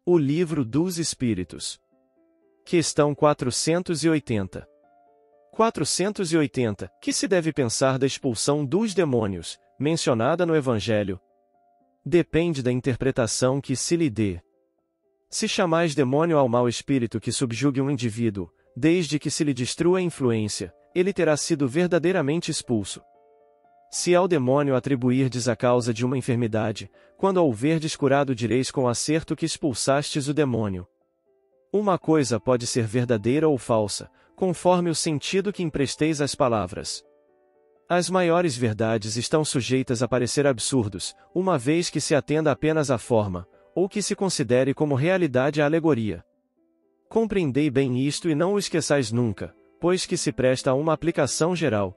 O Livro dos Espíritos. Questão 480. 480. Que se deve pensar da expulsão dos demônios, mencionada no Evangelho? Depende da interpretação que se lhe dê. Se chamais demônio ao mau espírito que subjugue um indivíduo, desde que se lhe destrua a influência, ele terá sido verdadeiramente expulso. Se ao demônio atribuirdes a causa de uma enfermidade, quando a houverdes curado direis com acerto que expulsastes o demônio. Uma coisa pode ser verdadeira ou falsa, conforme o sentido que empresteis às palavras. As maiores verdades estão sujeitas a parecer absurdos, uma vez que se atenda apenas à forma, ou que se considere como realidade a alegoria. Compreendei bem isto e não o esqueçais nunca, pois que se presta a uma aplicação geral.